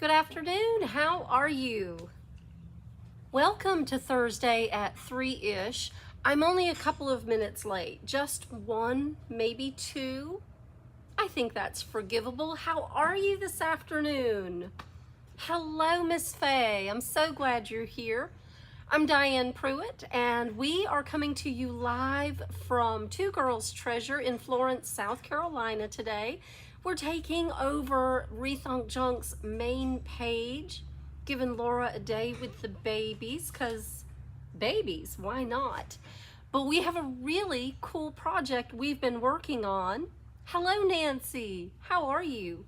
Good afternoon. How are you? Welcome to Thursday at 3-ish. I'm only a couple of minutes late, just one, maybe two. I think that's forgivable. How are you this afternoon? Hello, Miss Faye. I'm so glad you're here. I'm Diane Pruitt, and we are coming to you live from Two Girls Treasure in Florence, South Carolina today. We're taking over Rethunk Junk's main page, giving Laura a day with the babies, because babies, why not? But we have a really cool project we've been working on. Hello, Nancy. How are you?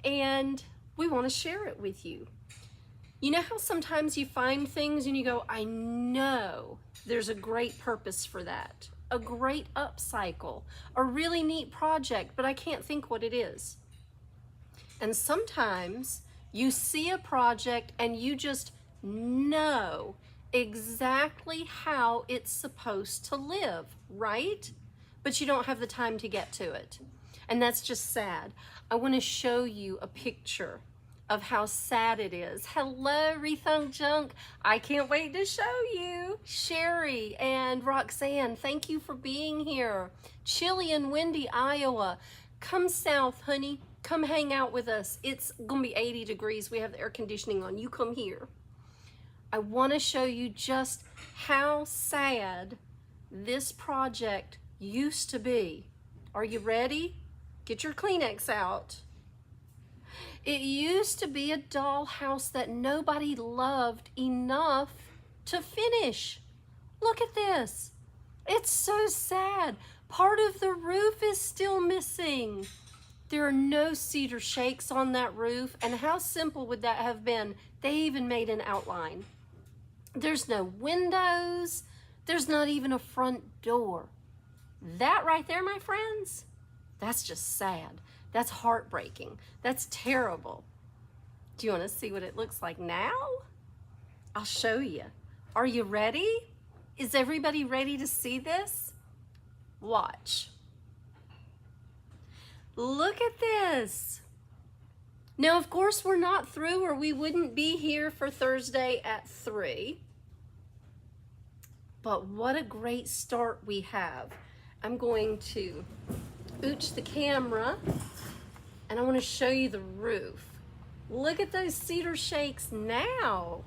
And we want to share it with you. You know how sometimes you find things and you go, I know there's a great purpose for that, a great upcycle, a really neat project, but I can't think what it is. And sometimes you see a project and you just know exactly how it's supposed to live, right? But you don't have the time to get to it. And that's just sad. I want to show you a picture of how sad it is. Hello, Rethunk Junk. I can't wait to show you. Sherry and Roxanne, thank you for being here. Chilly and windy, Iowa. Come south, honey. Come hang out with us. It's gonna be 80 degrees. We have the air conditioning on. You come here. I want to show you just how sad this project used to be. Are you ready? Get your Kleenex out. It used to be a dollhouse that nobody loved enough to finish. Look at this. It's so sad. Part of the roof is still missing. There are no cedar shakes on that roof, and how simple would that have been? They even made an outline. There's no windows. There's not even a front door. That right there, my friends, that's just sad. That's heartbreaking. That's terrible. Do you want to see what it looks like now? I'll show you. Are you ready? Is everybody ready to see this? Watch. Look at this. Now, of course, we're not through, or we wouldn't be here for Thursday at 3. But what a great start we have. I'm going to ooch the camera, and I want to show you the roof. Look at those cedar shakes now.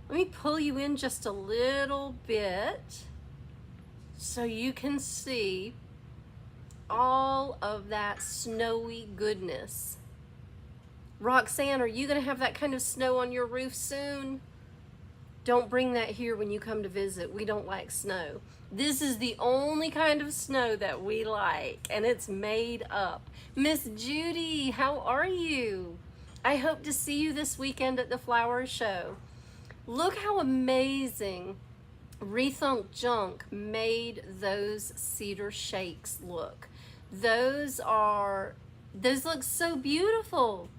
Let me pull you in just a little bit so you can see all of that snowy goodness. Roxanne, are you going to have that kind of snow on your roof soon? Don't bring that here when you come to visit. We don't like snow. This is the only kind of snow that we like, and it's made up. Miss Judy, how are you? I hope to see you this weekend at the flower show. Look how amazing Rethunk Junk made those cedar shakes look. Those look so beautiful.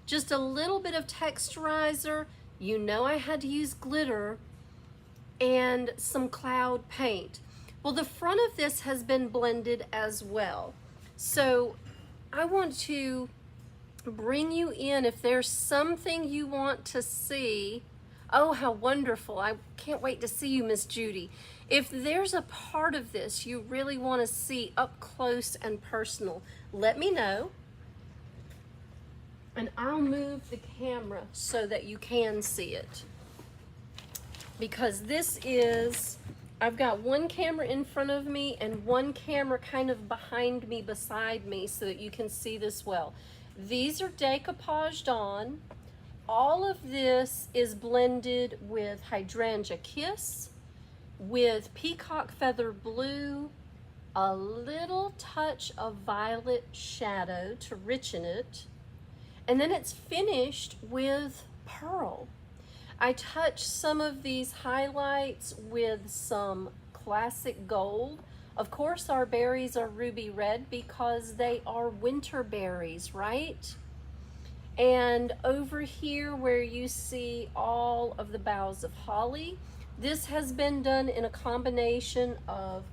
Just a little bit of texturizer. You know I had to use glitter and some cloud paint. Well, the front of this has been blended as well. So I want to bring you in. If there's something you want to see, oh, how wonderful. I can't wait to see you, Miss Judy. If there's a part of this you really want to see up close and personal, let me know. And I'll move the camera so that you can see it. Because this is, I've got one camera in front of me and one camera kind of behind me, beside me, so that you can see this well. These are decoupaged on. All of this is blended with Hydrangea Kiss, with Peacock Feather Blue, a little touch of violet shadow to richen it, and then it's finished with pearl. I touched some of these highlights with some classic gold. Of course, our berries are ruby red because they are winter berries, right? And over here where you see all of the boughs of holly, this has been done in a combination of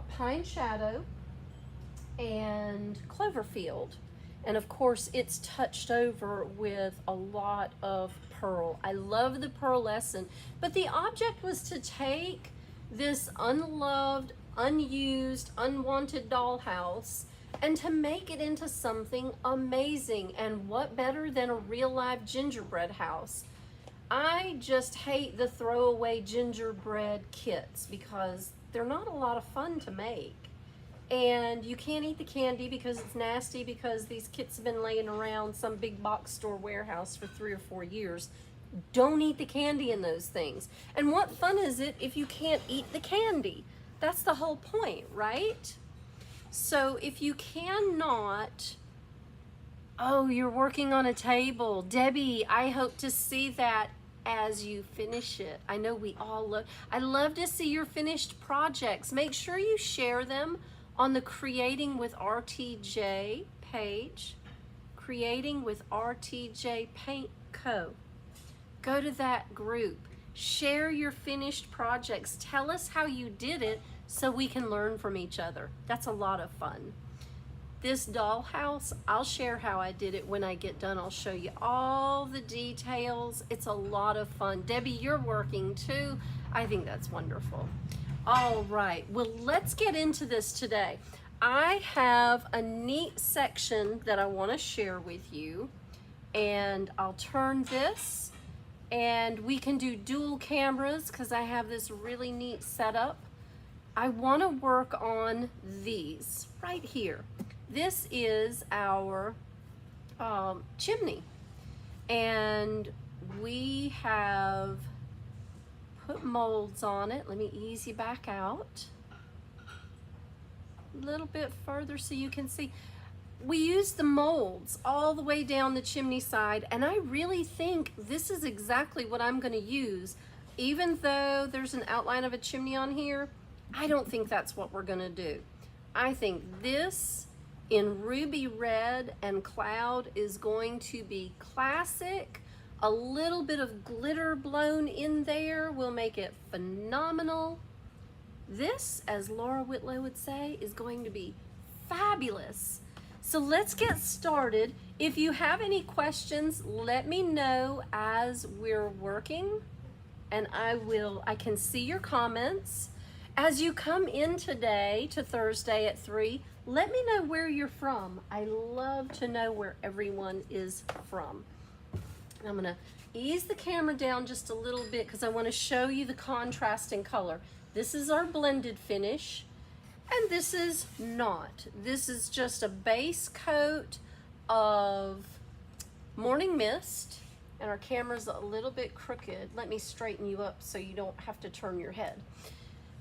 pine shadow and Cloverfield. And of course, it's touched over with a lot of pearl. I love the pearlescent, but the object was to take this unloved, unused, unwanted dollhouse and to make it into something amazing. And what better than a real live gingerbread house? I just hate the throwaway gingerbread kits because they're not a lot of fun to make. And you can't eat the candy because it's nasty, because these kits have been laying around some big box store warehouse for 3 or 4 years. Don't eat the candy in those things. And what fun is it if you can't eat the candy? That's the whole point, right? So if you cannot, oh, you're working on a table. Debbie, I hope to see that as you finish it. I know we all love, I love to see your finished projects. Make sure you share them on the Creating with RTJ page, Creating with RTJ Paint Co. Go to that group, share your finished projects, tell us how you did it so we can learn from each other. That's a lot of fun. This dollhouse, I'll share how I did it when I get done. I'll show you all the details. It's a lot of fun. Debbie, you're working too. I think that's wonderful. All right, well, let's get into this today. I have a neat section that I want to share with you, and I'll turn this, and we can do dual cameras because I have this really neat setup. I want to work on these right here. This is our chimney, and we have put molds on it. Let me ease you back out a little bit further so you can see. We use the molds all the way down the chimney side, and I really think this is exactly what I'm going to use. Even though there's an outline of a chimney on here, I don't think that's what we're going to do. I think this in ruby red and cloud is going to be classic. A little bit of glitter blown in there will make it phenomenal. This, as Laura Whitlow would say, is going to be fabulous. So let's get started. If you have any questions, let me know as we're working, and I can see your comments. As you come in today to Thursday at 3, let me know where you're from. I love to know where everyone is from. I'm gonna ease the camera down just a little bit because I want to show you the contrast in color. This is our blended finish, and this is not. This is just a base coat of Morning Mist, and our camera's a little bit crooked. Let me straighten you up so you don't have to turn your head.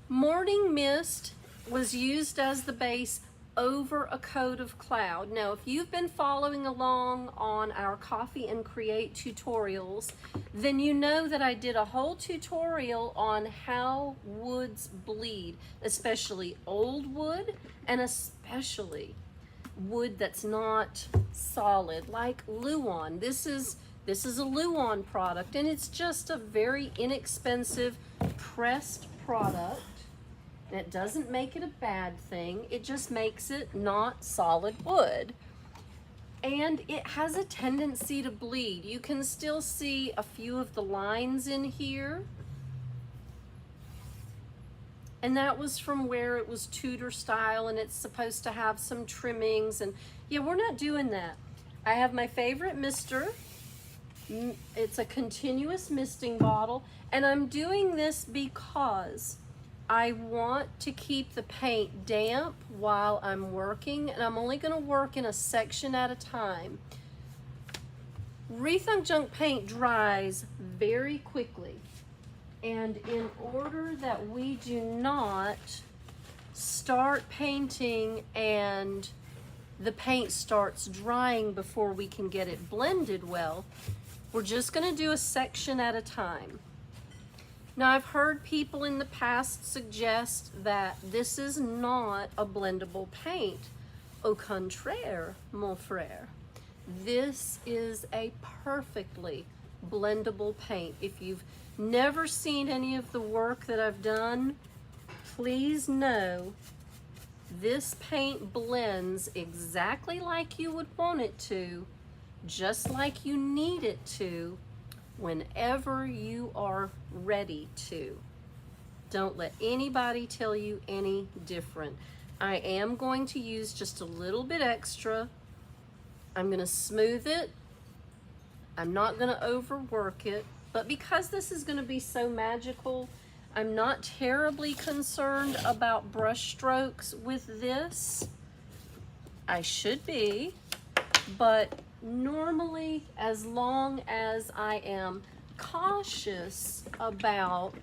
Morning Mist was used as the base over a coat of cloud. Now, if you've been following along on our Coffee and Create tutorials, then you know that I did a whole tutorial on how woods bleed, especially old wood and especially wood that's not solid, like Luan. This is a Luan product, and it's just a very inexpensive pressed product. And it doesn't make it a bad thing, it just makes it not solid wood. And it has a tendency to bleed. You can still see a few of the lines in here. And that was from where it was Tudor style, and it's supposed to have some trimmings. And yeah, we're not doing that. I have my favorite mister. It's a continuous misting bottle, and I'm doing this because I want to keep the paint damp while I'm working, and I'm only going to work in a section at a time. Rethunk Junk paint dries very quickly, and in order that we do not start painting and the paint starts drying before we can get it blended well, we're just going to do a section at a time. Now, I've heard people in the past suggest that this is not a blendable paint. Au contraire, mon frère. This is a perfectly blendable paint. If you've never seen any of the work that I've done, please know This paint blends exactly like you would want it to, just like you need it to, whenever you are ready to. Don't let anybody tell you any different. I am going to use just a little bit extra. I'm gonna smooth it. I'm not gonna overwork it, but because this is gonna be so magical, I'm not terribly concerned about brush strokes with this. I should be, but normally, as long as I am cautious about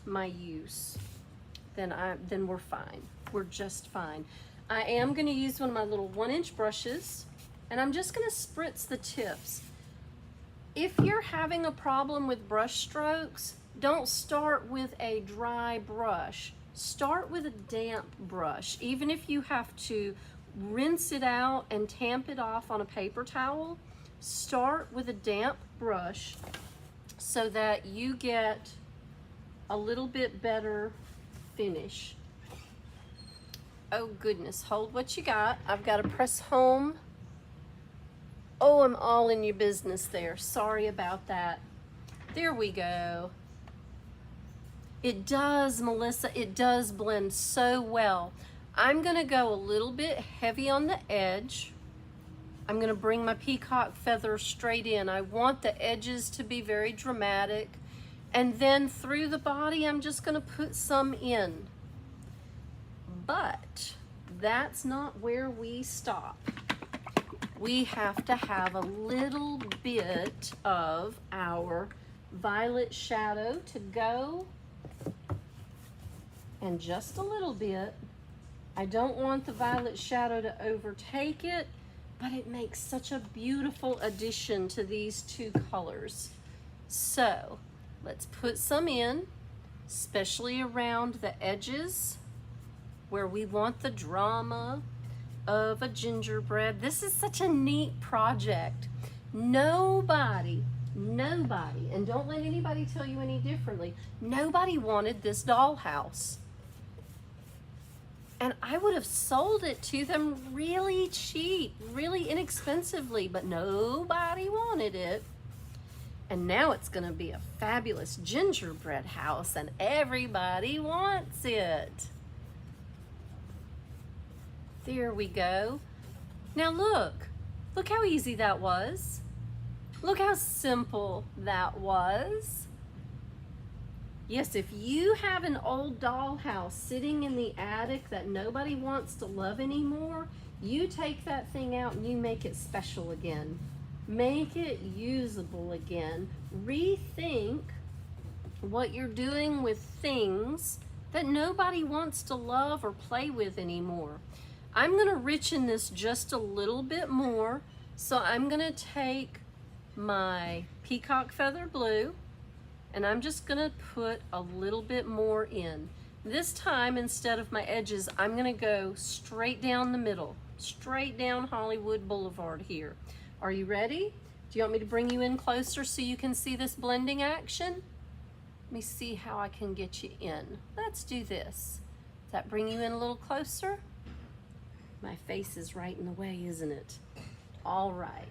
my use, then we're fine. We're just fine. I am going to use one of my little 1-inch brushes, and I'm just going to spritz the tips. If you're having a problem with brush strokes, don't start with a dry brush. Start with a damp brush. Even if you have to rinse it out and tamp it off on a paper towel, start with a damp brush so that you get a little bit better finish. Oh goodness, hold what you got. I've got to press home. Oh, I'm all in your business there. Sorry about that. There we go. It does, Melissa, it does blend so well. I'm gonna go a little bit heavy on the edge. I'm gonna bring my peacock feather straight in. I want the edges to be very dramatic. And then through the body, I'm just gonna put some in. But that's not where we stop. We have to have a little bit of our violet shadow to go, and just a little bit. I don't want the violet shadow to overtake it, but it makes such a beautiful addition to these two colors. So let's put some in, especially around the edges where we want the drama of a gingerbread. This is such a neat project. Nobody, and don't let anybody tell you any differently, nobody wanted this dollhouse. And I would have sold it to them really cheap, really inexpensively, but nobody wanted it. And now it's gonna be a fabulous gingerbread house and everybody wants it. There we go. Now look how easy that was. Look how simple that was. Yes, if you have an old dollhouse sitting in the attic that nobody wants to love anymore, you take that thing out and you make it special again. Make it usable again. Rethink what you're doing with things that nobody wants to love or play with anymore. I'm gonna richen this just a little bit more. So I'm gonna take my peacock feather blue and I'm just gonna put a little bit more in. This time, instead of my edges, I'm gonna go straight down the middle, straight down Hollywood Boulevard here. Are you ready? Do you want me to bring you in closer so you can see this blending action? Let me see how I can get you in. Let's do this. Does that bring you in a little closer? My face is right in the way, isn't it? All right,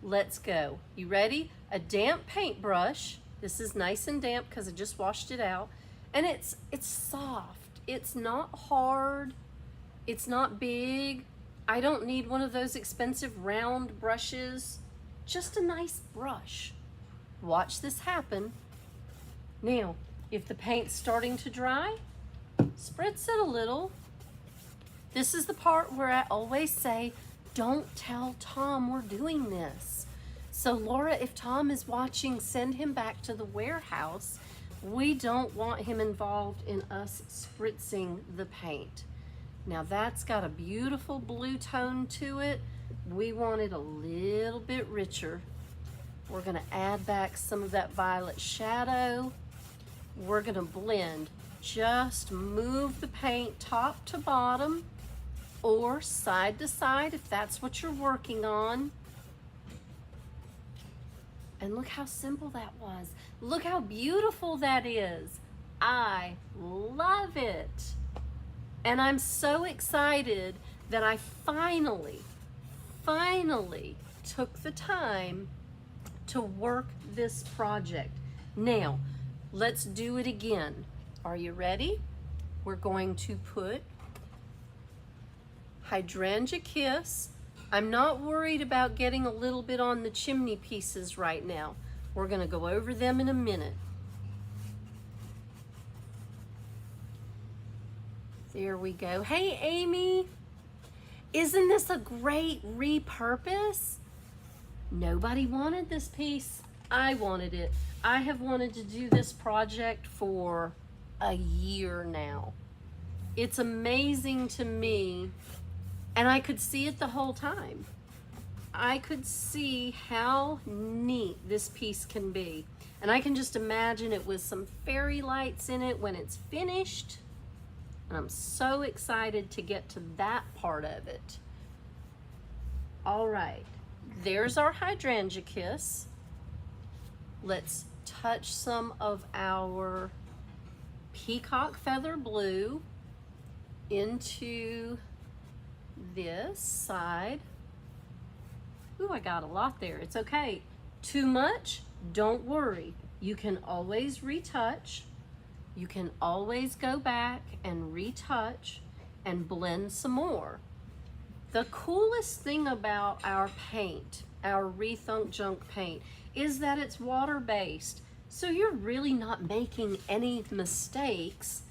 let's go. You ready? A damp paintbrush. This is nice and damp because I just washed it out. And it's soft. It's not hard. It's not big. I don't need one of those expensive round brushes. Just a nice brush. Watch this happen. Now, if the paint's starting to dry, spritz it a little. This is the part where I always say, don't tell Tom we're doing this. So Laura, if Tom is watching, send him back to the warehouse. We don't want him involved in us spritzing the paint. Now that's got a beautiful blue tone to it. We want it a little bit richer. We're gonna add back some of that violet shadow. We're gonna blend. Just move the paint top to bottom or side to side if that's what you're working on. And look how simple that was. Look how beautiful that is. I love it. And I'm so excited that I finally took the time to work this project. Now, let's do it again. Are you ready? We're going to put Hydrangea Kiss. I'm not worried about getting a little bit on the chimney pieces right now. We're gonna go over them in a minute. There we go. Hey, Amy. Isn't this a great repurpose? Nobody wanted this piece. I wanted it. I have wanted to do this project for a year now. It's amazing to me, and I could see it the whole time. I could see how neat this piece can be. And I can just imagine it with some fairy lights in it when it's finished. And I'm so excited to get to that part of it. All right, there's our Hydrangea Kiss. Let's touch some of our Peacock Feather Blue into this side. Ooh, I got a lot there. It's okay. Too much? Don't worry. You can always retouch. You can always go back and retouch and blend some more. The coolest thing about our paint, our Rethunk Junk paint, is that it's water-based. So you're really not making any mistakes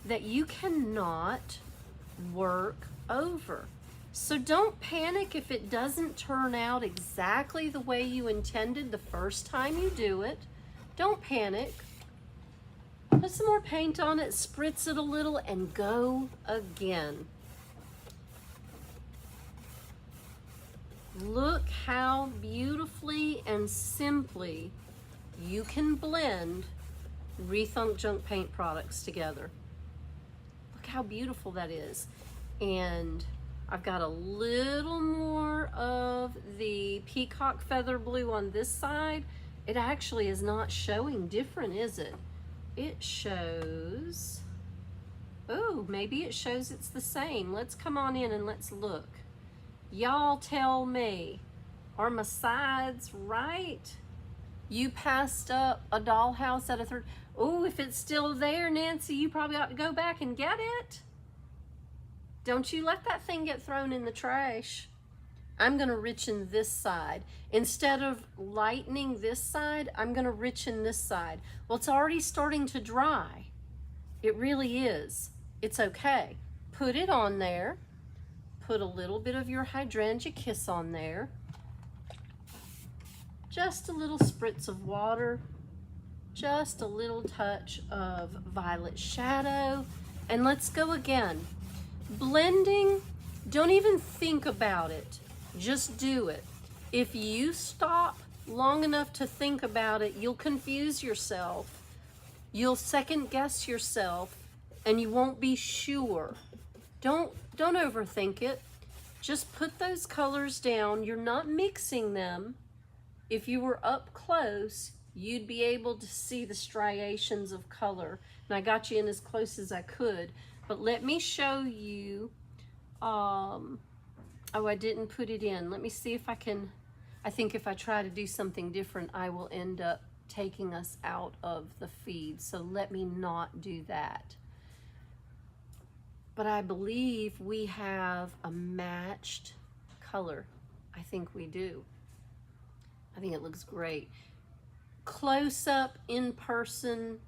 that you cannot work over. So don't panic if it doesn't turn out exactly the way you intended the first time you do it. Don't panic. Put some more paint on it, spritz it a little, and go again. Look how beautifully and simply you can blend Rethunk Junk paint products together. Look how beautiful that is. And I've got a little more of the Peacock Feather Blue on this side. It actually is not showing different, is it? It shows, oh, maybe it shows it's the same. Let's come on in and let's look. Y'all tell me, are my sides right? You passed up a Dollhouse at a third. Oh, if it's still there, Nancy, you probably ought to go back and get it. Don't you let that thing get thrown in the trash. I'm gonna richen this side. Instead of lightening this side, I'm gonna richen this side. Well, it's already starting to dry. It really is. It's okay. Put it on there. Put a little bit of your Hydrangea Kiss on there. Just a little spritz of water. Just a little touch of violet shadow. And let's go again. Blending, don't even think about it. Just do it. If you stop long enough to think about it, you'll confuse yourself. You'll second guess yourself and you won't be sure. Don't overthink it. Just put those colors down. You're not mixing them. If you were up close, you'd be able to see the striations of color. And I got you in as close as I could. But let me show you. Oh, I didn't put it in. Let me see if I can. I think if I try to do something different, I will end up taking us out of the feed. So let me not do that. But I believe we have a matched color. I think we do. I think it looks great. Close up, in person,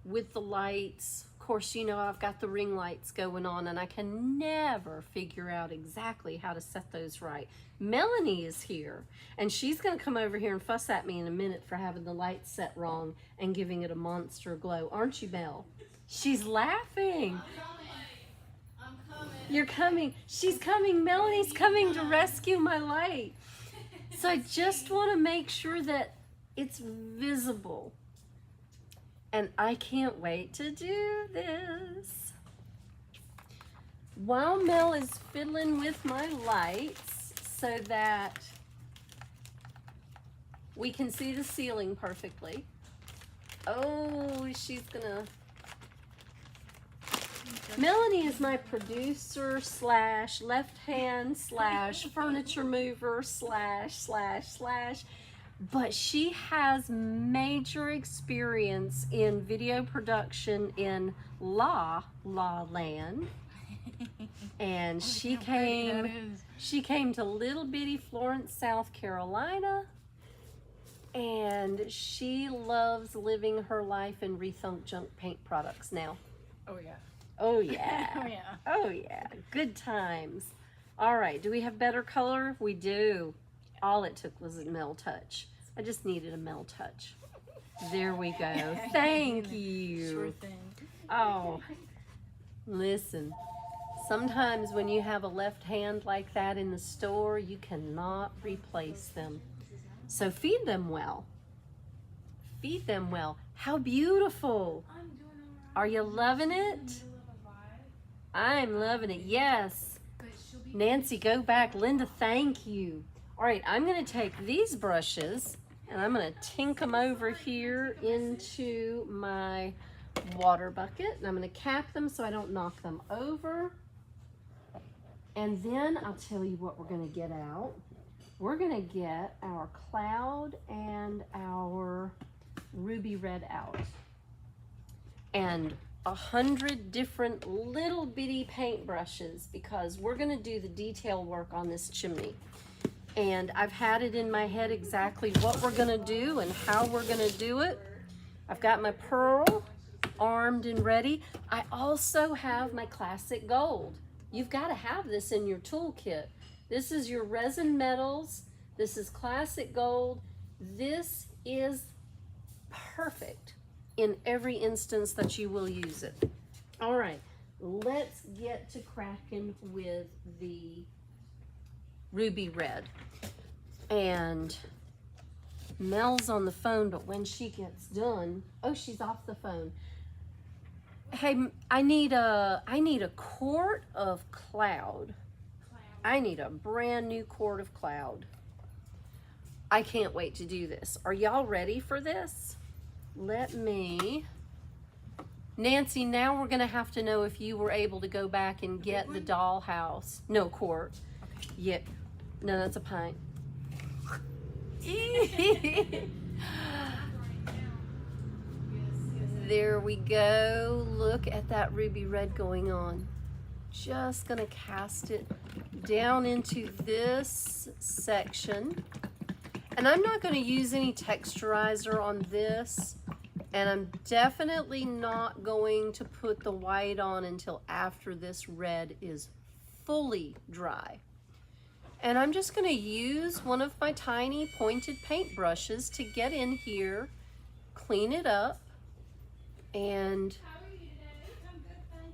with the lights. Of course, you know I've got the ring lights going on and I can never figure out exactly how to set those right. Melanie is here and she's gonna come over here and fuss at me in a minute for having the lights set wrong and giving it a monster glow. Aren't you, Mel? She's laughing. I'm coming. You're coming. She's coming. Melanie's coming to rescue my light. So I just want to make sure that it's visible. And I can't wait to do this. While Mel is fiddling with my lights so that We can see the ceiling perfectly. Oh, she's gonna... Melanie is my producer slash left hand slash furniture mover slash. But she has major experience in video production in La Land. And she came to little bitty Florence, South Carolina. And she loves living her life in Rethunk Junk Paint products now. Oh yeah. Oh yeah. Oh yeah. Oh yeah. Good times. All right. Do we have better color? We do. All it took was a Mel touch. I just needed a Mel touch. There we go. Thank you. Sure thing. Oh, listen. Sometimes when you have a left hand like that in the store, you cannot replace them. So feed them well. Feed them well. How beautiful. Are you loving it? I'm loving it. Yes. Nancy, go back. Linda, thank you. All right, I'm going to take these brushes and I'm going to tink them over here into my water bucket. And I'm going to cap them so I don't knock them over. And then I'll tell you what we're going to get out. We're going to get our cloud and our ruby red out. And 100 different little bitty paint brushes because we're going to do the detail work on this chimney. And I've had it in my head exactly what we're going to do and how we're going to do it. I've got my pearl armed and ready. I also have my classic gold. You've got to have this in your toolkit. This is your resin metals. This is classic gold. This is perfect in every instance that you will use it. All right, let's get to cracking with the ruby red. And Mel's on the phone, but when she gets done, oh, she's off the phone. Hey, I need a quart of cloud. I need a brand new quart of cloud. I can't wait to do this. Are y'all ready for this? Let me... Nancy, now we're gonna have to know if you were able to go back and get the dollhouse. No, quart. Okay. Yep. No, that's a pint. There we go. Look at that ruby red going on. Just gonna cast it down into this section. And I'm not gonna use any texturizer on this. And I'm definitely not going to put the white on until after this red is fully dry. And I'm just gonna use one of my tiny pointed paint brushes to get in here, clean it up, and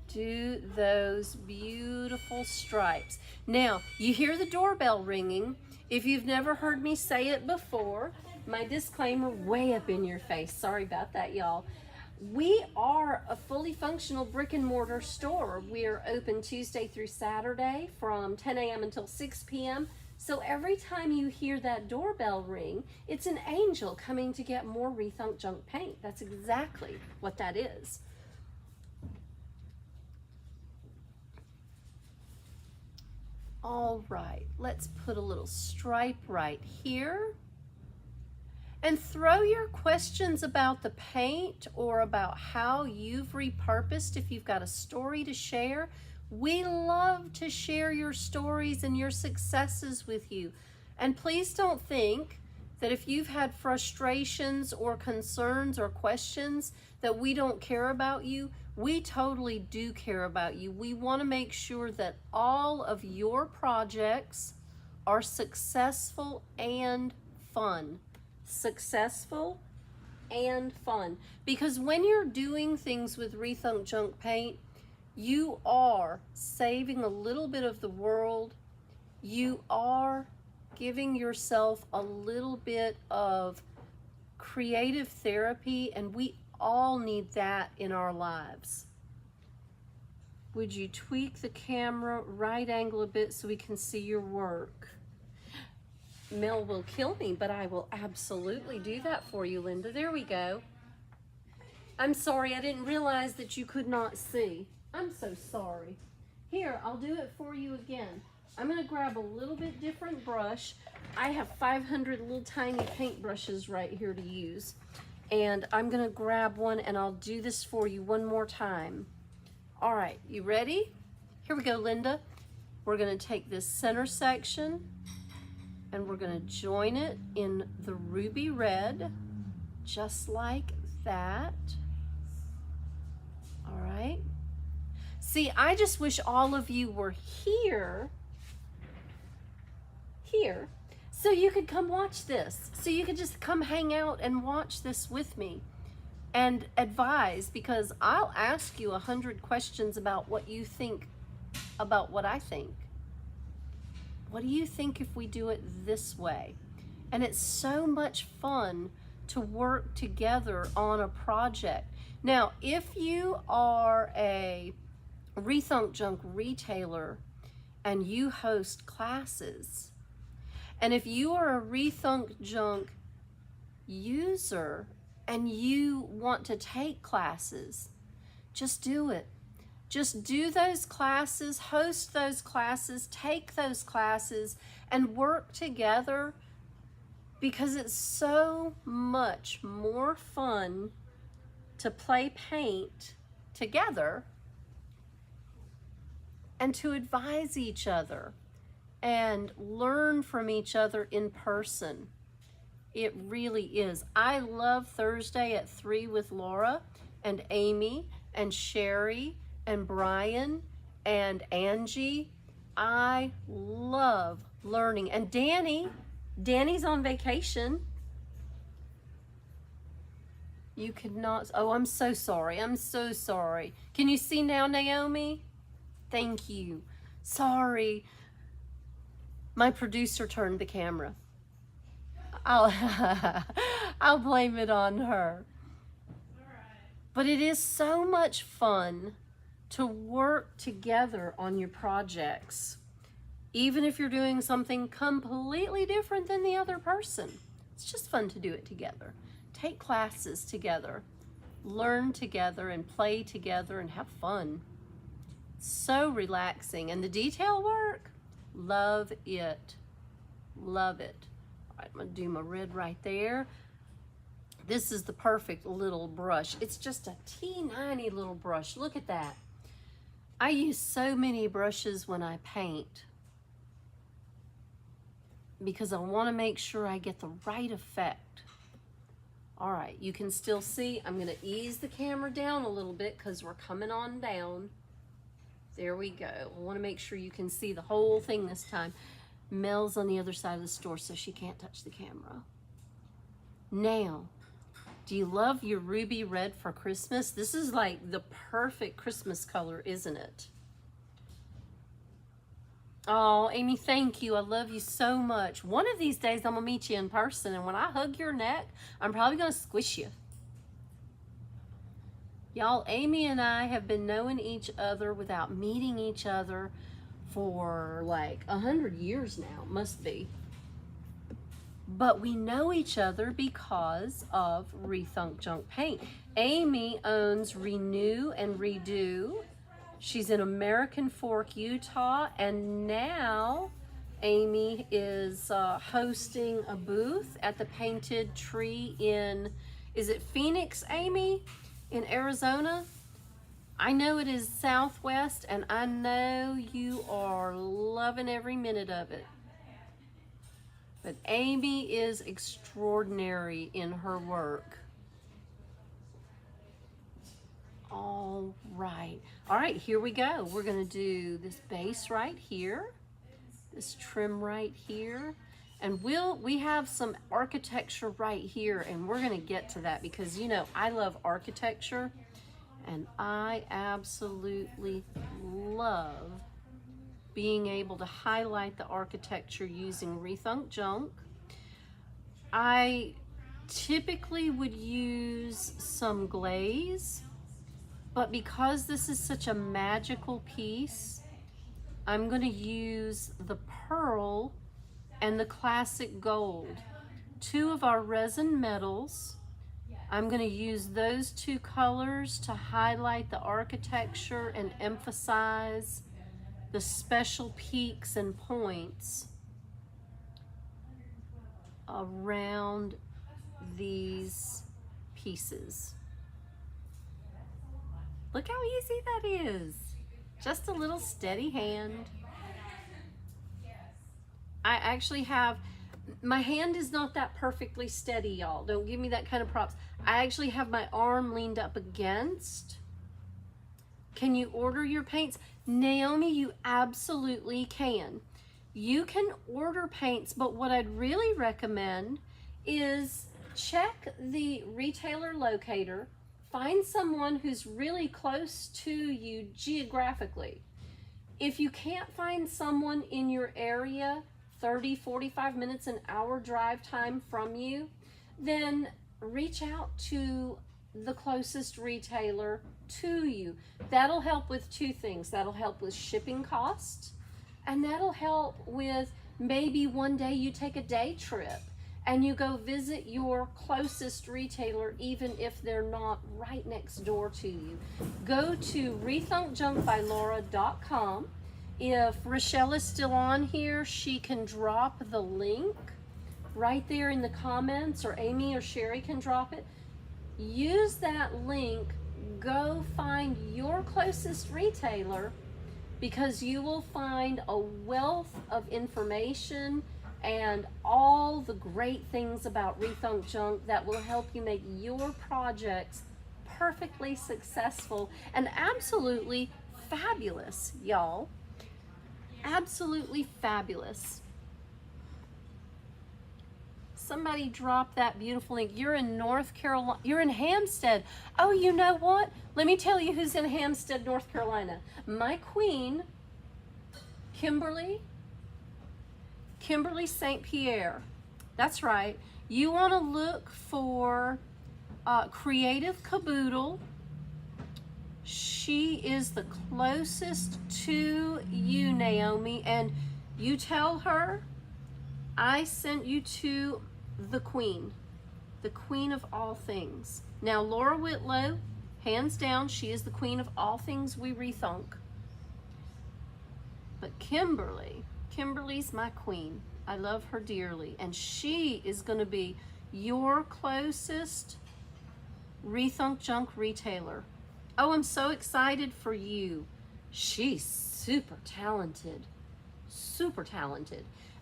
do those beautiful stripes. Now, you hear the doorbell ringing. If you've never heard me say it before, my disclaimer way up in your face. Sorry about that, y'all. We are a fully functional brick and mortar store. We're open Tuesday through Saturday from 10 a.m. until 6 p.m. So every time you hear that doorbell ring, it's an angel coming to get more Rethunk Junk paint. That's exactly what that is. All right, let's put a little stripe right here. And throw your questions about the paint or about how you've repurposed if you've got a story to share. We love to share your stories and your successes with you. And please don't think that if you've had frustrations or concerns or questions that we don't care about you. We totally do care about you. We want to make sure that all of your projects are successful and fun. Successful and fun, because when you're doing things with Rethunk Junk Paint, you are saving a little bit of the world. You are giving yourself a little bit of creative therapy, and we all need that in our lives. Would you tweak the camera right angle a bit so we can see your work? Mel will kill me, but I will absolutely do that for you, Linda. There we go. I'm sorry, I didn't realize that you could not see. I'm so sorry. Here, I'll do it for you again. I'm gonna grab a little bit different brush. I have 500 little tiny paint brushes right here to use. And I'm gonna grab one and I'll do this for you one more time. All right, you ready? Here we go, Linda. We're gonna take this center section and we're gonna join it in the ruby red, just like that. All right. See, I just wish all of you were here, so you could come watch this. So you could just come hang out and watch this with me and advise, because I'll ask you 100 questions about what you think about what I think. What do you think if we do it this way? And it's so much fun to work together on a project. Now, if you are a Rethunk Junk retailer and you host classes, and if you are a Rethunk Junk user and you want to take classes, just do it. Just do those classes, host those classes, take those classes, and work together, because it's so much more fun to play paint together and to advise each other and learn from each other in person. It really is. I love Thursday at 3 with Laura and Amy and Sherry and Brian and Angie. I love learning. And Danny's on vacation. You could not, oh, I'm so sorry. I'm so sorry. Can you see now, Naomi? Thank you. Sorry. My producer turned the camera. I'll blame it on her. But it is so much fun to work together on your projects, even if you're doing something completely different than the other person. It's just fun to do it together. Take classes together, learn together and play together and have fun. It's so relaxing. And the detail work, love it. Love it. All right, I'm gonna do my red right there. This is the perfect little brush. It's just a teeny little brush. Look at that. I use so many brushes when I paint because I want to make sure I get the right effect. All right, you can still see. I'm going to ease the camera down a little bit because we're coming on down. There we go. I want to make sure you can see the whole thing this time. Mel's on the other side of the store, so she can't touch the camera. Now, do you love your ruby red for Christmas? This is like the perfect Christmas color, isn't it? Oh, Amy, thank you. I love you so much. One of these days, I'm going to meet you in person, and when I hug your neck, I'm probably going to squish you. Y'all, Amy and I have been knowing each other without meeting each other for like 100 years now. Must be. But we know each other because of Rethunk Junk Paint. Amy owns Renew and Redo. She's in American Fork, Utah, and now Amy is hosting a booth at the Painted Tree in, is it Phoenix, Amy? In Arizona? I know it is Southwest, and I know you are loving every minute of it. But Amy is extraordinary in her work. All right. All right, here we go. We're going to do this base right here, this trim right here, and we have some architecture right here, and we're going to get to that because, you know, I love architecture, and I absolutely love being able to highlight the architecture using Rethunk Junk. I typically would use some glaze, but because this is such a magical piece, I'm going to use the pearl and the classic gold. Two of our resin metals. I'm going to use those two colors to highlight the architecture and emphasize the special peaks and points around these pieces. Look how easy that is. Just a little steady hand. I actually have, my hand is not that perfectly steady, y'all. Don't give me that kind of props. I actually have my arm leaned up against. Can you order your paints? Naomi, you absolutely can. You can order paints, but what I'd really recommend is check the retailer locator, find someone who's really close to you geographically. If you can't find someone in your area, 30, 45 minutes, an hour drive time from you, then reach out to the closest retailer to you. That'll help with two things. That'll help with shipping costs, and that'll help with maybe one day you take a day trip and you go visit your closest retailer, even if they're not right next door to you. Go to rethunkjunkbylaura.com. If Rochelle is still on here, she can drop the link right there in the comments, or Amy or Sherry can drop it. Use that link, go find your closest retailer, because you will find a wealth of information and all the great things about Rethunk Junk that will help you make your projects perfectly successful and absolutely fabulous, y'all. Absolutely fabulous. Somebody drop that beautiful link. You're in North Carolina. You're in Hampstead. Oh, you know what? Let me tell you who's in Hampstead, North Carolina. My queen, Kimberly St. Pierre. That's right. You want to look for Creative Caboodle. She is the closest to you, Naomi, and you tell her I sent you to the queen of all things. Now, Laura Whitlow, hands down, she is the queen of all things we rethunk. But Kimberly's my queen. I love her dearly, and she is going to be your closest Rethunk Junk retailer. Oh, I'm so excited for you. She's super talented,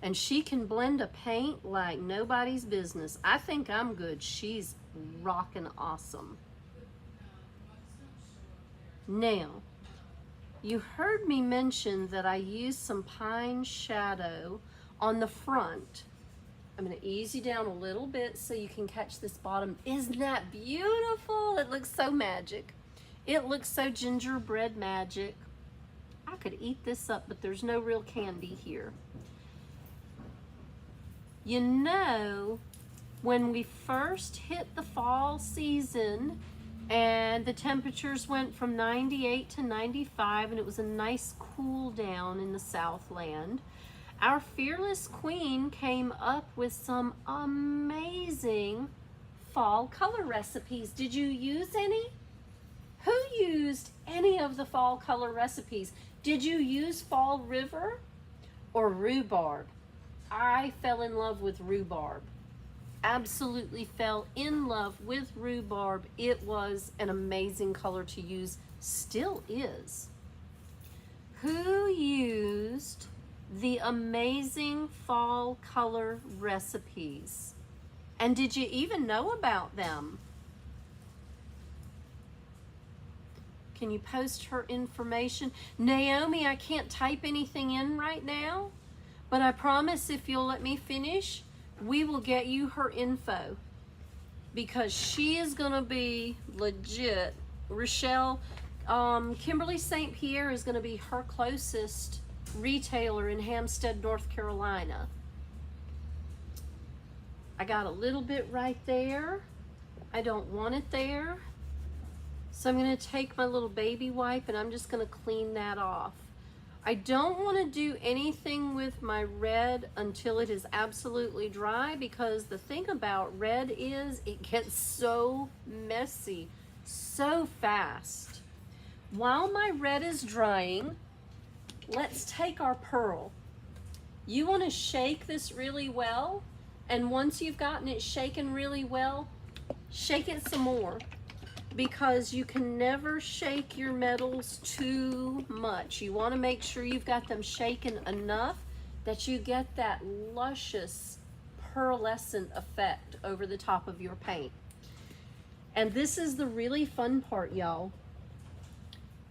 and she can blend a paint like nobody's business. I think I'm good. She's rockin' awesome. Now, you heard me mention that I used some pine shadow on the front. I'm going to ease you down a little bit so you can catch this bottom. Isn't that beautiful? It looks so magic. It looks so gingerbread magic. I could eat this up, but there's no real candy here. You know, when we first hit the fall season and the temperatures went from 98 to 95 and it was a nice cool down in the Southland, our fearless queen came up with some amazing fall color recipes. Did you use any? Who used any of the fall color recipes? Did you use Fall River or rhubarb? I fell in love with rhubarb. Absolutely fell in love with rhubarb. It was an amazing color to use, still is. Who used the amazing fall color recipes? And did you even know about them? Can you post her information? Naomi, I can't type anything in right now, but I promise if you'll let me finish, we will get you her info, because she is gonna be legit. Rochelle, Kimberly St. Pierre is gonna be her closest retailer in Hampstead, North Carolina. I got a little bit right there. I don't want it there. So I'm gonna take my little baby wipe and I'm just gonna clean that off. I don't want to do anything with my red until it is absolutely dry, because the thing about red is it gets so messy so fast. While my red is drying, let's take our pearl. You want to shake this really well, and once you've gotten it shaken really well, shake it some more, because you can never shake your metals too much. You want to make sure you've got them shaken enough that you get that luscious pearlescent effect over the top of your paint. And this is the really fun part, y'all.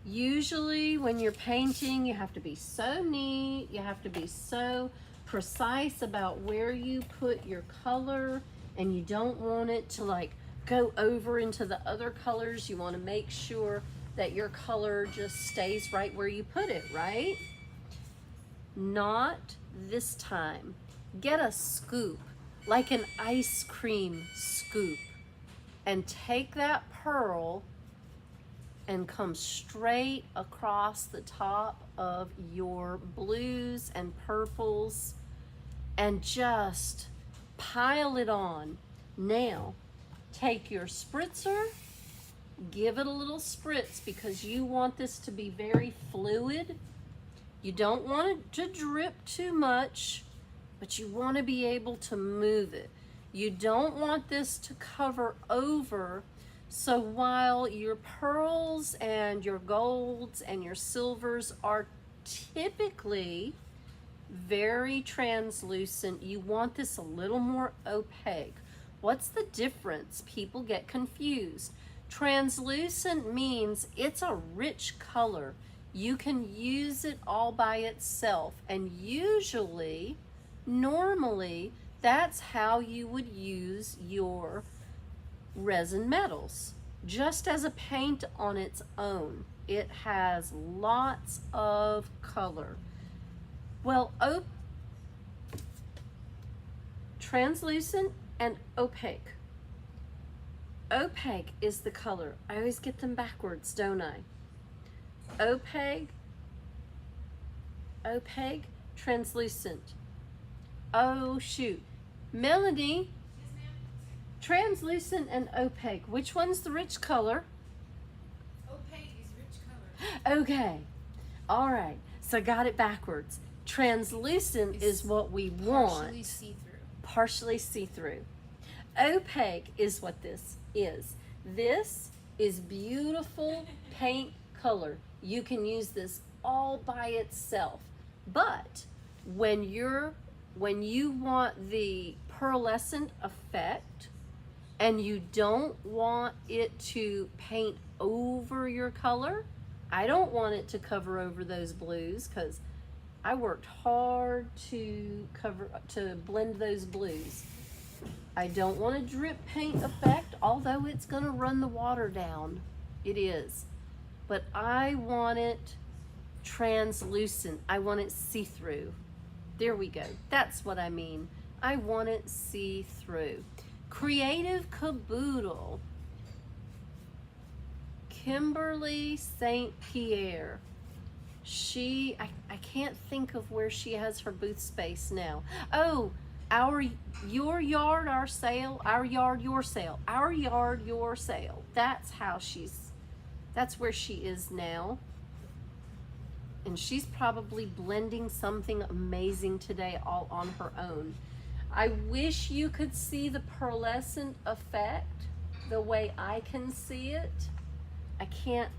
Usually when you're painting, you have to be so neat, you have to be so precise about where you put your color, and you don't want it to like go over into the other colors. You want to make sure that your color just stays right where you put it, right? Not this time. Get a scoop, like an ice cream scoop, and take that pearl and come straight across the top of your blues and purples and just pile it on. Now, take your spritzer, give it a little spritz, because you want this to be very fluid. You don't want it to drip too much, but you want to be able to move it. You don't want this to cover over, so while your pearls and your golds and your silvers are typically very translucent, you want this a little more opaque. What's the difference? People get confused. Translucent means it's a rich color. You can use it all by itself, and usually, normally, that's how you would use your resin metals, just as a paint on its own. It has lots of color. Well, translucent and opaque. Opaque is the color. I always get them backwards, don't I? Opaque, translucent. Oh shoot. Melanie, translucent and opaque. Which one's the rich color? Opaque is rich color. Okay. All right. So I got it backwards. Translucent is what we want. Partially see-through. Partially see-through. Opaque is what this is. This is beautiful paint color. You can use this all by itself. But when you want the pearlescent effect, and you don't want it to paint over your color, I don't want it to cover over those blues, because I worked hard to blend those blues. I don't want a drip paint effect, although it's gonna run the water down. It is. But I want it translucent. I want it see-through. There we go. That's what I mean. I want it see-through. Creative Caboodle. Kimberly St. Pierre. I can't think of where she has her booth space now. Oh, your yard, our sale, our yard, your sale, our yard, your sale. That's where she is now. And she's probably blending something amazing today all on her own. I wish you could see the pearlescent effect the way I can see it. I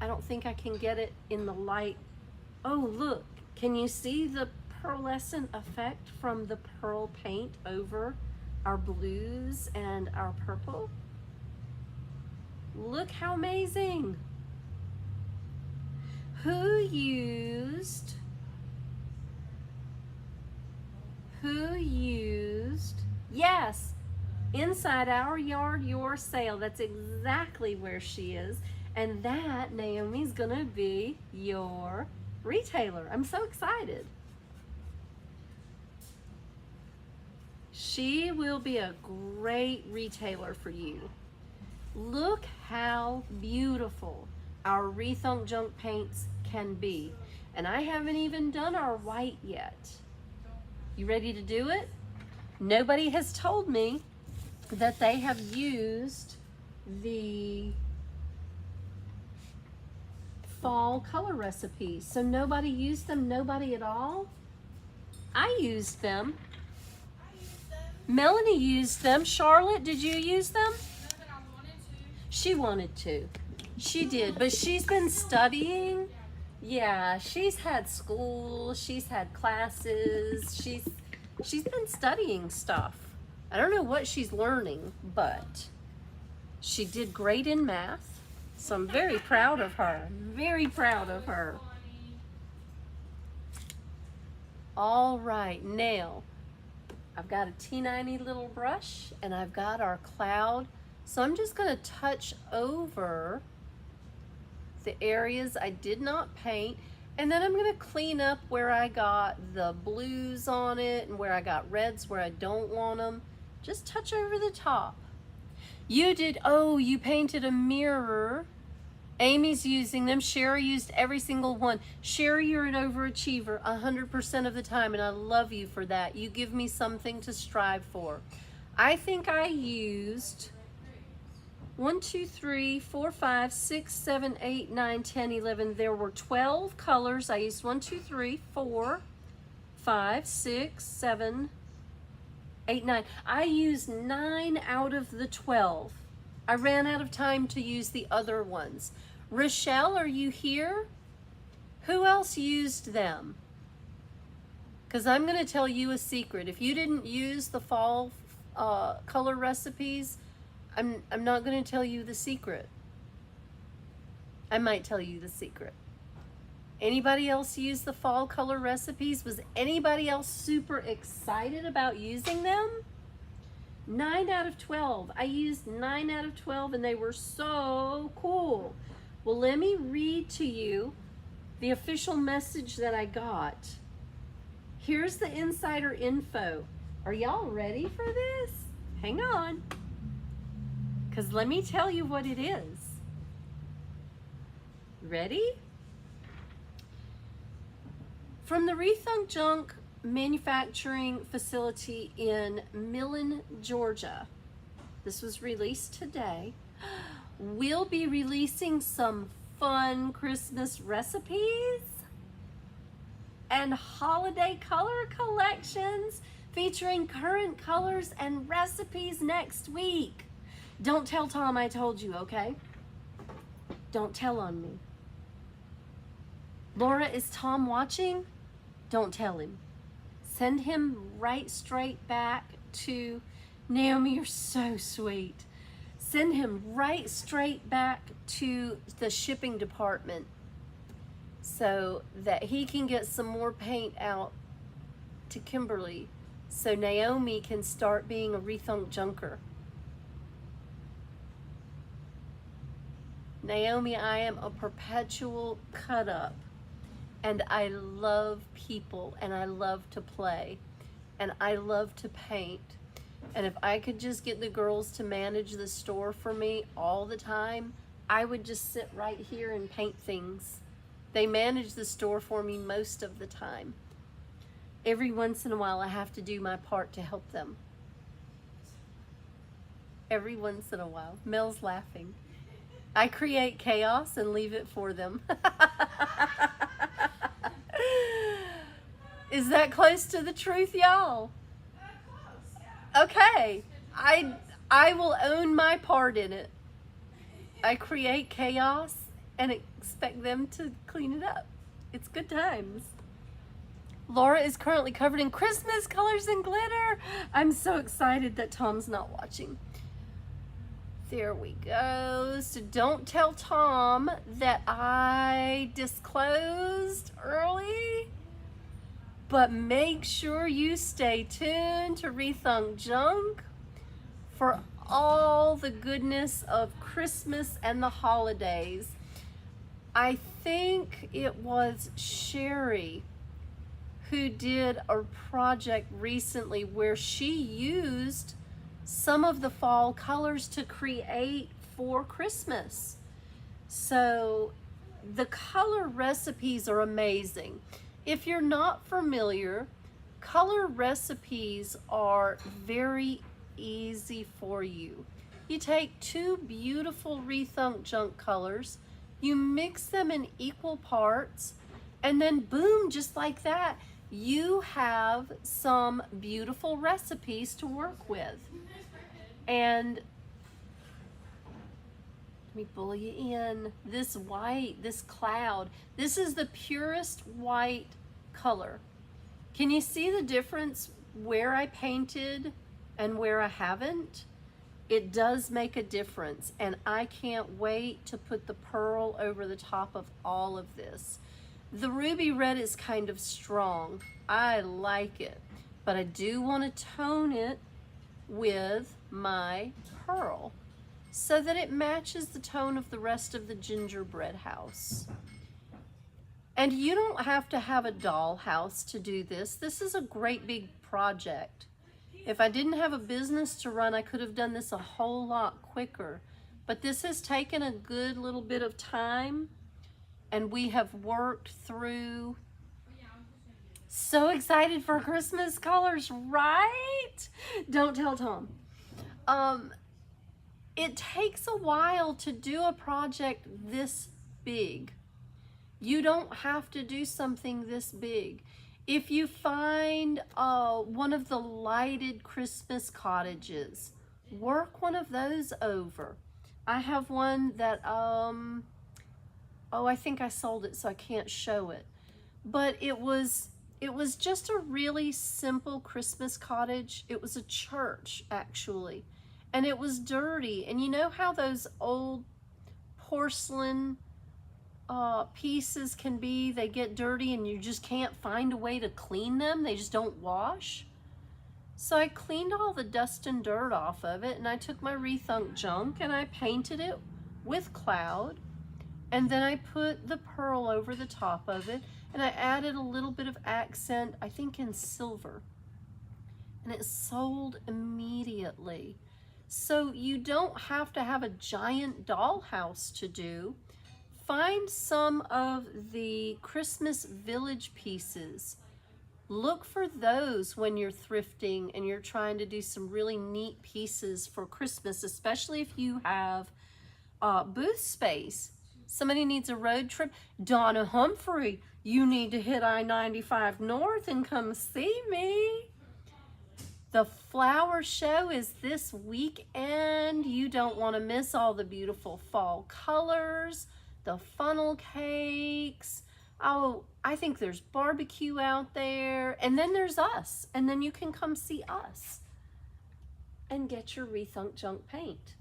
don't think I can get it in the light. Oh, look, can you see the pearlescent effect from the pearl paint over our blues and our purple? Look how amazing. Who used, yes, inside our yard, your sale. That's exactly where she is. And that, Naomi's gonna be your retailer. I'm so excited. She will be a great retailer for you. Look how beautiful our Rethunk Junk paints can be. And I haven't even done our white yet. You ready to do it? Nobody has told me that they have used the fall color recipes. So nobody used them, nobody at all? I used them. Melanie used them. Charlotte, did you use them? No, but I wanted to. She wanted to. She did, but she's been studying. Yeah, she's had school, she's had classes, she's been studying stuff. I don't know what she's learning, but she did great in math. So I'm very proud of her. Very proud of her. All right, now I've got a T90 little brush and I've got our cloud. So I'm just gonna touch over the areas I did not paint, and then I'm gonna clean up where I got the blues on it and where I got reds where I don't want them. Just touch over the top. You did, oh, you painted a mirror. Amy's using them. Sherry used every single one. Sherry, you're an overachiever 100% of the time, and I love you for that. You give me something to strive for. I think I used 1, 2, 3, 4, 5, 6, 7, 8, 9, 10, 11. There were 12 colors. I used 1, 2, 3, 4, 5, 6, 7, 8, 9. I used 9 out of the 12. I ran out of time to use the other ones. Rochelle, are you here? Who else used them? Because I'm going to tell you a secret. If you didn't use the fall color recipes, I'm not going to tell you the secret. I might tell you the secret. Anybody else use the fall color recipes? Was anybody else super excited about using them? 9 out of 12. I used 9 out of 12 and they were so cool. Well, let me read to you the official message that I got. Here's the insider info. Are y'all ready for this? Hang on. Because let me tell you what it is. Ready? From the Rethunk Junk manufacturing facility in Millen, Georgia. This was released today. We'll be releasing some fun Christmas recipes and holiday color collections featuring current colors and recipes next week. Don't tell Tom I told you, okay? Don't tell on me. Laura, is Tom watching? Don't tell him. Send him right straight back to, Naomi, you're so sweet. Send him right straight back to the shipping department so that he can get some more paint out to Kimberly so Naomi can start being a Rethunk Junker. Naomi, I am a perpetual cut up. And I love people, and I love to play, and I love to paint. And if I could just get the girls to manage the store for me all the time, I would just sit right here and paint things. They manage the store for me most of the time. Every once in a while, I have to do my part to help them. Every once in a while. Mel's laughing. I create chaos and leave it for them. Is that close to the truth, y'all? Close, yeah. Okay, I will own my part in it. I create chaos and expect them to clean it up. It's good times. Laura is currently covered in Christmas colors and glitter. I'm so excited that Tom's not watching. There we go. So don't tell Tom that I disclosed early, but make sure you stay tuned to Rethunk Junk for all the goodness of Christmas and the holidays. I think it was Sherry who did a project recently where she used some of the fall colors to create for Christmas. So the color recipes are amazing. If you're not familiar, color recipes are very easy for you. You take two beautiful Rethunk Junk colors, you mix them in equal parts, and then boom, just like that, you have some beautiful recipes to work with. And let me pull you in. This white, this cloud, this is the purest white color. Can you see the difference where I painted and where I haven't? It does make a difference, and I can't wait to put the pearl over the top of all of this. The ruby red is kind of strong. I like it, but I do want to tone it with my pearl so that it matches the tone of the rest of the gingerbread house. And you don't have to have a dollhouse to do this. This is a great big project. If I didn't have a business to run, I could have done this a whole lot quicker. But this has taken a good little bit of time, and we have worked through. So excited for Christmas colors, right? Don't tell Tom. It takes a while to do a project this big. You don't have to do something this big. If you find one of the lighted Christmas cottages, work one of those over. I have one that, I think I sold it, so I can't show it. But it was just a really simple Christmas cottage. It was a church, actually. And it was dirty. And you know how those old porcelain pieces can be? They get dirty and you just can't find a way to clean them. They just don't wash. So I cleaned all the dust and dirt off of it, and I took my Rethunk Junk and I painted it with cloud, and then I put the pearl over the top of it, and I added a little bit of accent, I think in silver, and it sold immediately. So you don't have to have a giant dollhouse to do. Find some of the Christmas village pieces. Look for those when you're thrifting and you're trying to do some really neat pieces for Christmas, especially if you have booth space. Somebody needs a road trip. Donna Humphrey, you need to hit I-95 North and come see me. The flower show is this weekend. You don't want to miss all the beautiful fall colors, the funnel cakes. Oh, I think there's barbecue out there. And then there's us. And then you can come see us and get your Rethunk Junk paint.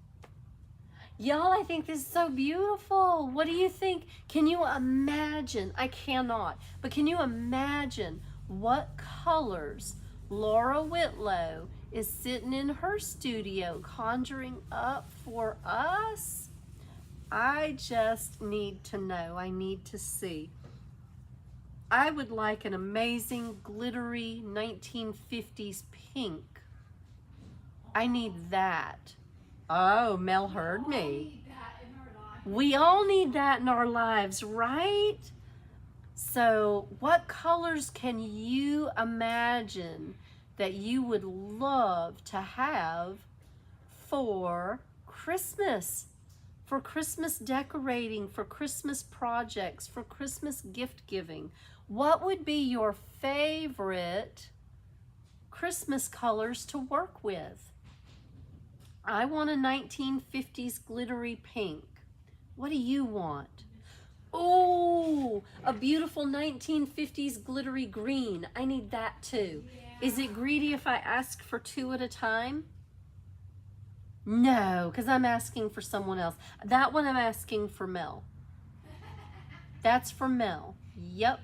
Y'all, I think this is so beautiful. What do you think? Can you imagine? I cannot. But can you imagine what colors Laura Whitlow is sitting in her studio conjuring up for us? I just need to know. I need to see. I would like an amazing glittery 1950s pink. I need that. Oh, Mel heard me. We all need that in our lives, right? So what colors can you imagine that you would love to have for Christmas? For Christmas decorating, for Christmas projects, for Christmas gift giving. What would be your favorite Christmas colors to work with? I want a 1950s glittery pink. What do you want? Oh, a beautiful 1950s glittery green. I need that too. Yeah. Is it greedy if I ask for two at a time? No, because I'm asking for someone else. That one I'm asking for Mel. That's for Mel. Yep.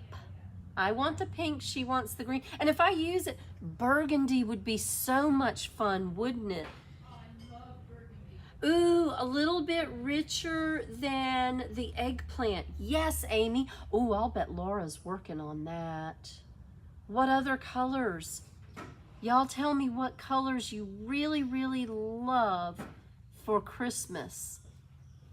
I want the pink, she wants the green. And if I use it, burgundy would be so much fun, wouldn't it? Oh, I love burgundy. Ooh, a little bit richer than the eggplant. Yes, Amy. Ooh, I'll bet Laura's working on that. What other colors? Y'all tell me what colors you really, really love for Christmas.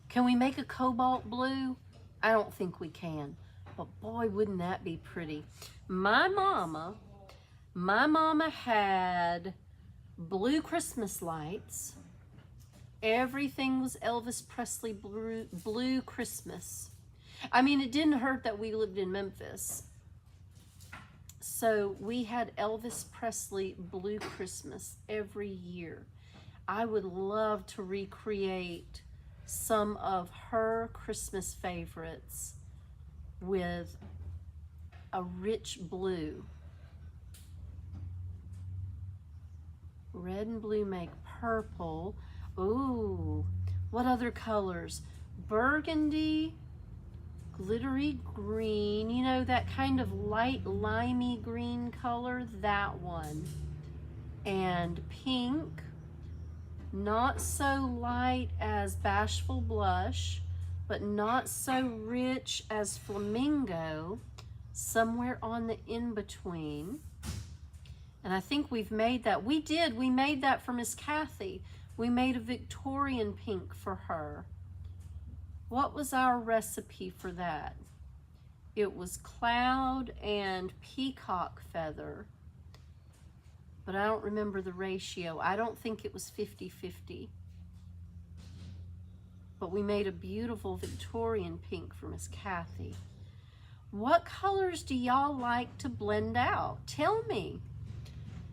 Can we make a cobalt blue? I don't think we can, but boy, wouldn't that be pretty. My mama had blue Christmas lights. Everything was Elvis Presley blue Christmas. I mean, it didn't hurt that we lived in Memphis. So we had Elvis Presley blue Christmas every year. I would love to recreate some of her Christmas favorites with a rich blue. Red and blue make purple. Ooh, what other colors? Burgundy, glittery green, you know, that kind of light limey green color, that one. And pink, not so light as Bashful Blush, but not so rich as Flamingo, somewhere on the in-between. And I think we've made that. We made that for Miss Kathy. We made a Victorian pink for her. What was our recipe for that? It was cloud and peacock feather, but I don't remember the ratio. I don't think it was 50-50. But we made a beautiful Victorian pink for Miss Kathy. What colors do y'all like to blend out? Tell me.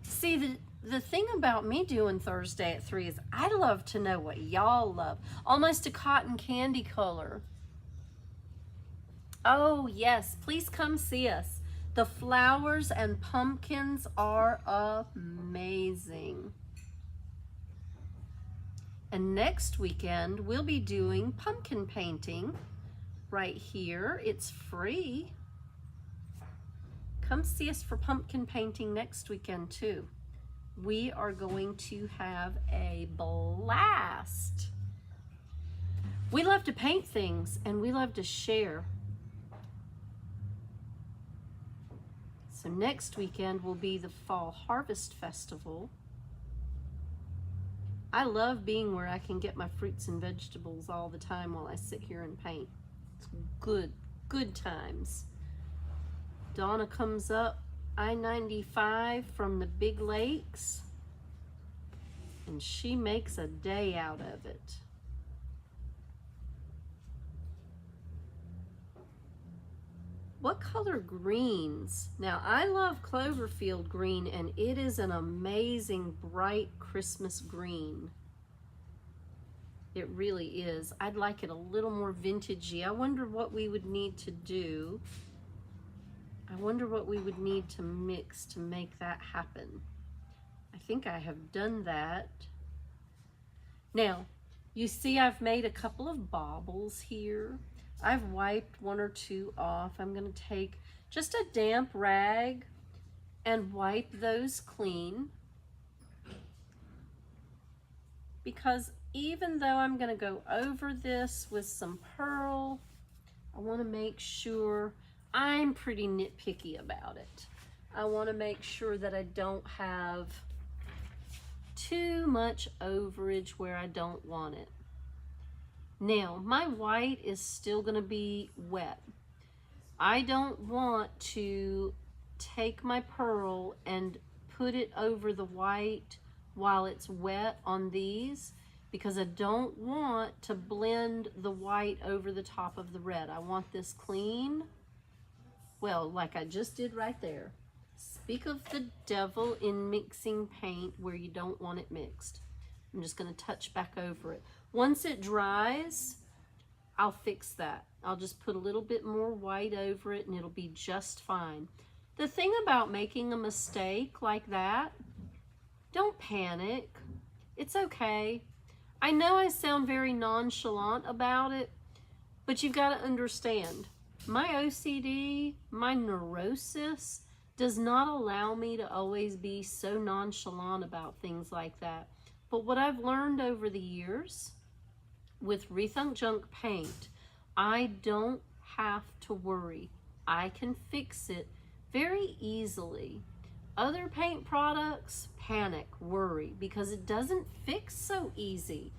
See, the thing about me doing Thursday at 3 is I love to know what y'all love. Almost a cotton candy color. Oh yes, please come see us. The flowers and pumpkins are amazing. And next weekend, we'll be doing pumpkin painting right here. It's free. Come see us for pumpkin painting next weekend too. We are going to have a blast. We love to paint things and we love to share. So next weekend will be the Fall Harvest Festival. I love being where I can get my fruits and vegetables all the time while I sit here and paint. It's good times. Donna comes up I-95 from the Big Lakes and she makes a day out of it. What color greens? Now I love Cloverfield green and it is an amazing bright Christmas green. It really is. I'd like it a little more vintagey. I wonder what we would need to do. I wonder what we would need to mix to make that happen. I think I have done that. Now, you see I've made a couple of baubles here. I've wiped one or two off. I'm going to take just a damp rag and wipe those clean. Because even though I'm going to go over this with some pearl, I want to make sure I'm pretty nitpicky about it. I want to make sure that I don't have too much overage where I don't want it. Now, my white is still going to be wet. I don't want to take my pearl and put it over the white while it's wet on these because I don't want to blend the white over the top of the red. I want this clean. Well, like I just did right there. Speak of the devil in mixing paint where you don't want it mixed. I'm just going to touch back over it. Once it dries, I'll fix that. I'll just put a little bit more white over it and it'll be just fine. The thing about making a mistake like that, don't panic. It's okay. I know I sound very nonchalant about it, but you've got to understand, my OCD, my neurosis, does not allow me to always be so nonchalant about things like that. But what I've learned over the years with Rethunk Junk paint, I don't have to worry. I can fix it very easily. Other paint products, panic, worry, because it doesn't fix so easy.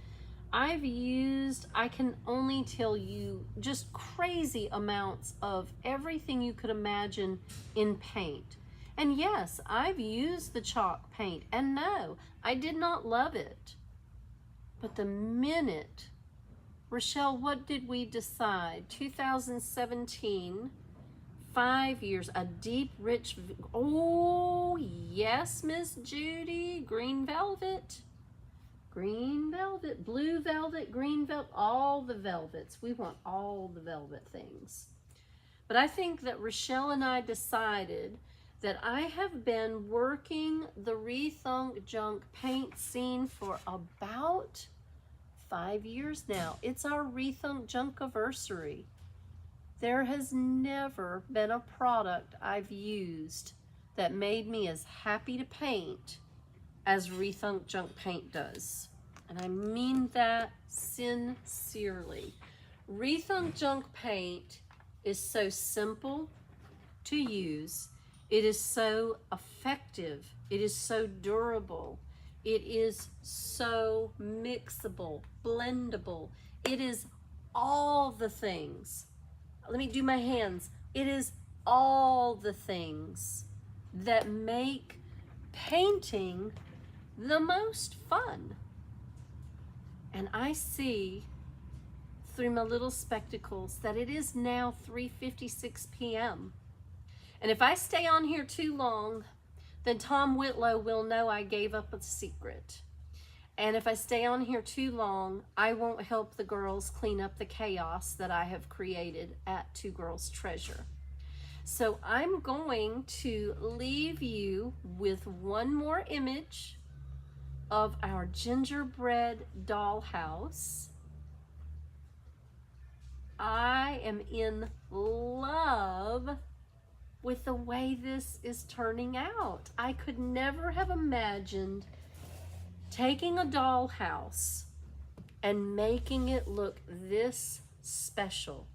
I've used, I can only tell you, just crazy amounts of everything you could imagine in paint. And yes, I've used the chalk paint, and no, I did not love it. But the minute, Rochelle, what did we decide? 2017, 5 years, a deep, rich, oh yes, Miss Judy, green velvet, blue velvet, green velvet, all the velvets. We want all the velvet things. But I think that Rochelle and I decided that I have been working the Rethunk Junk paint scene for about 5 years now. It's our Rethunk Junk anniversary. There has never been a product I've used that made me as happy to paint as Rethunk Junk paint does. And I mean that sincerely. Rethunk Junk paint is so simple to use. It is so effective. It is so durable. It is so mixable, blendable. It is all the things. Let me do my hands. It is all the things that make painting the most fun. And I see through my little spectacles that it is now 3:56 p.m. And if I stay on here too long, then Tom Whitlow will know I gave up a secret. And if I stay on here too long, I won't help the girls clean up the chaos that I have created at Two Girls Treasure. So I'm going to leave you with one more image of our gingerbread dollhouse. I am in love with the way this is turning out. I could never have imagined taking a dollhouse and making it look this special.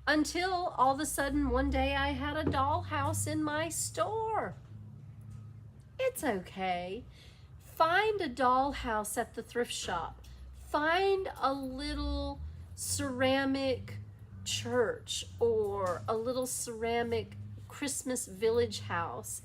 Until all of a sudden one day I had a dollhouse in my store. It's okay. Find a dollhouse at the thrift shop. Find a little ceramic church or a little ceramic Christmas village house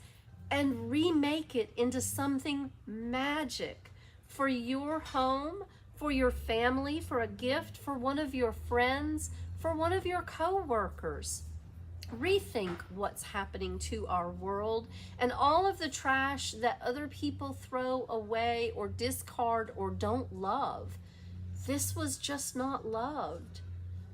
and remake it into something magic for your home, for your family, for a gift, for one of your friends, for one of your co-workers. Rethink what's happening to our world and all of the trash that other people throw away or discard or don't love. This was just not loved.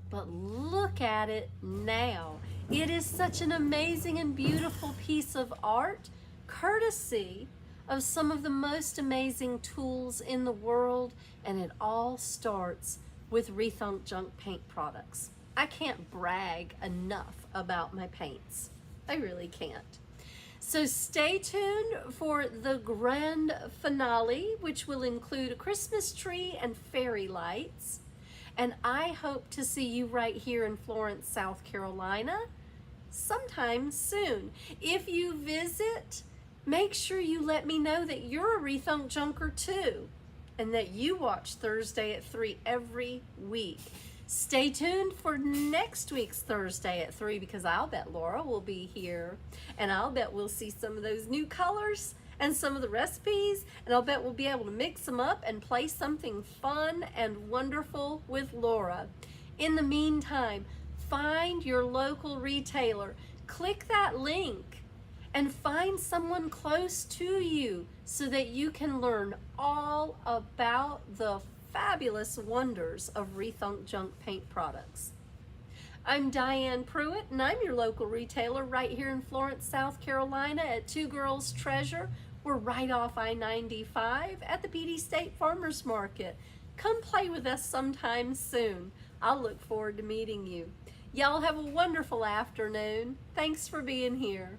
But look at it now. It is such an amazing and beautiful piece of art, courtesy of some of the most amazing tools in the world, and it all starts with Rethunk Junk paint products. I can't brag enough about my paints. I really can't. So stay tuned for the grand finale, which will include a Christmas tree and fairy lights. And I hope to see you right here in Florence, South Carolina, sometime soon. If you visit, make sure you let me know that you're a Rethunk Junker too, and that you watch Thursday at 3 every week. Stay tuned for next week's Thursday at 3 because I'll bet Laura will be here, and I'll bet we'll see some of those new colors and some of the recipes, and I'll bet we'll be able to mix them up and play something fun and wonderful with Laura. In the meantime, find your local retailer, click that link, and find someone close to you so that you can learn all about the fabulous wonders of Rethunk Junk paint products. I'm Diane Pruitt, and I'm your local retailer right here in Florence, South Carolina at Two Girls Treasure. We're right off I-95 at the PD State Farmers Market. Come play with us sometime soon. I'll look forward to meeting you. Y'all have a wonderful afternoon. Thanks for being here.